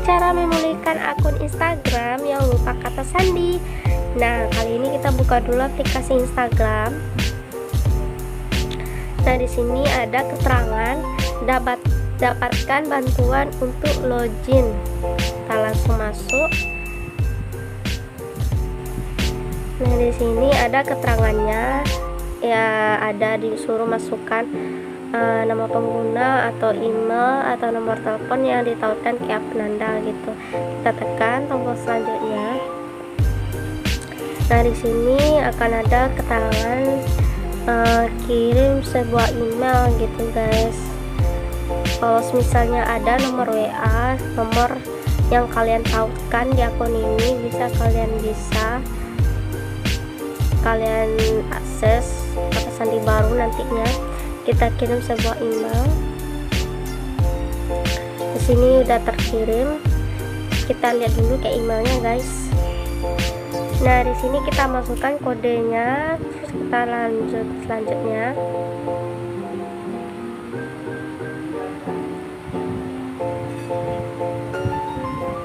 cara memulihkan akun Instagram yang lupa kata sandi. Nah, kali ini kita buka dulu aplikasi Instagram. Nah, di sini ada keterangan dapatkan bantuan untuk login. Kita langsung masuk. Nah, di sini ada keterangannya, ya ada disuruh masukkan nama pengguna atau email atau nomor telepon yang ditautkan ke akun Anda gitu. Kita tekan tombol selanjutnya. Nah, di sini akan ada keterangan kirim sebuah email gitu guys. Kalau misalnya ada nomor WA, nomor yang kalian tautkan di akun ini, kalian akses kata sandi baru nantinya. Kita kirim sebuah email. Di sini udah terkirim. Kita lihat dulu ke emailnya guys. Nah, di sini kita masukkan kodenya. Terus kita lanjut selanjutnya.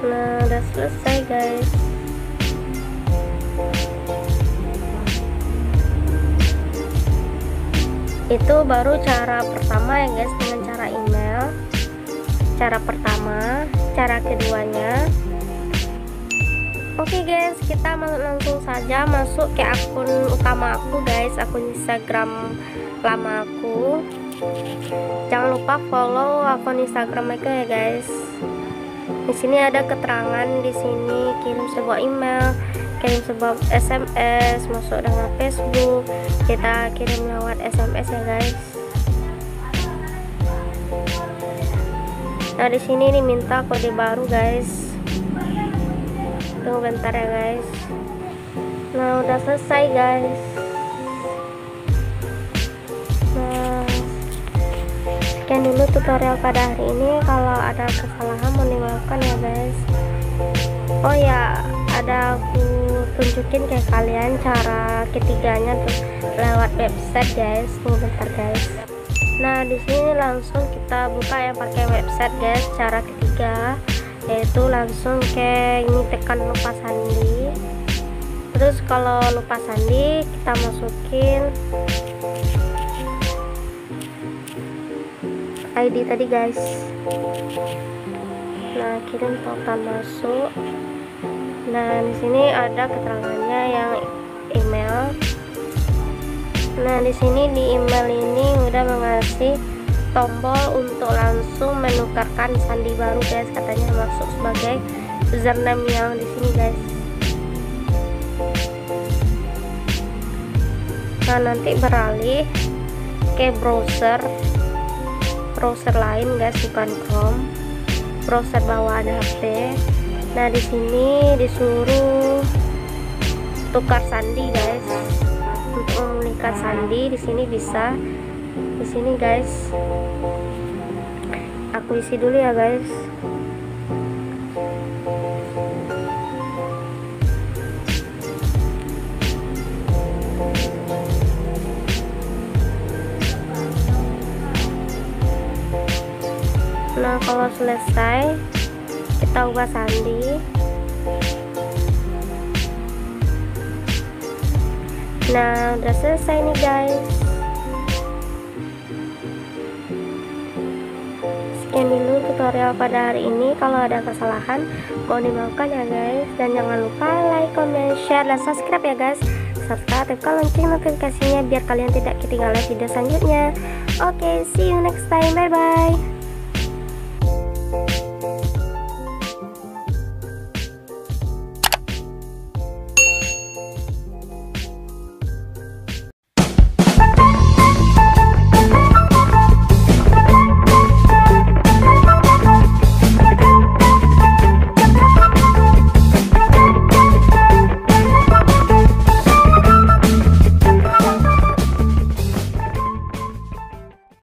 Nah, udah selesai guys. Itu baru cara pertama ya guys, dengan cara email. Cara pertama, cara keduanya. Oke guys, kita langsung saja masuk ke akun utama aku guys, akun Instagram lama aku. Jangan lupa follow akun Instagram aku ya guys. Di sini ada keterangan, di sini kirim sebuah email, kirim sebuah SMS, masuk dengan Facebook. Kita kirim lewat SMS ya guys. Nah, di sini diminta kode baru guys. Tunggu bentar ya guys. Nah, udah selesai guys. Nah, sekian dulu tutorial pada hari ini. Kalau ada kesalahan mohon dimaafkan ya guys. Oh ya, ada aku tunjukin ke kalian cara ketiganya tuh lewat website guys. Tunggu bentar guys. Nah, di sini langsung kita buka yang pakai website guys. Cara ketiga yaitu langsung ke ini, tekan lupa sandi. Terus kalau lupa sandi kita masukin ID tadi guys. Nah, kirim tautan masuk. Nah, di sini ada keterangannya yang email. Nah, di sini di email ini udah mengasih tombol untuk langsung menukarkan sandi baru guys, katanya masuk sebagai username yang di sini guys. Nah, nanti beralih ke browser lain guys, bukan Chrome, browser bawaan HP. Nah, di sini disuruh tukar sandi guys. Untuk memulihkan sandi di sini bisa di sini guys. Aku isi dulu ya guys. Nah, kalau selesai kita ubah sandi. Nah, udah selesai nih guys. Sekian dulu tutorial pada hari ini. Kalau ada kesalahan mohon dimaafkan ya guys. Dan jangan lupa like, comment, share, dan subscribe ya guys. Serta tekan lonceng notifikasinya biar kalian tidak ketinggalan video selanjutnya. Oke, see you next time. Bye bye.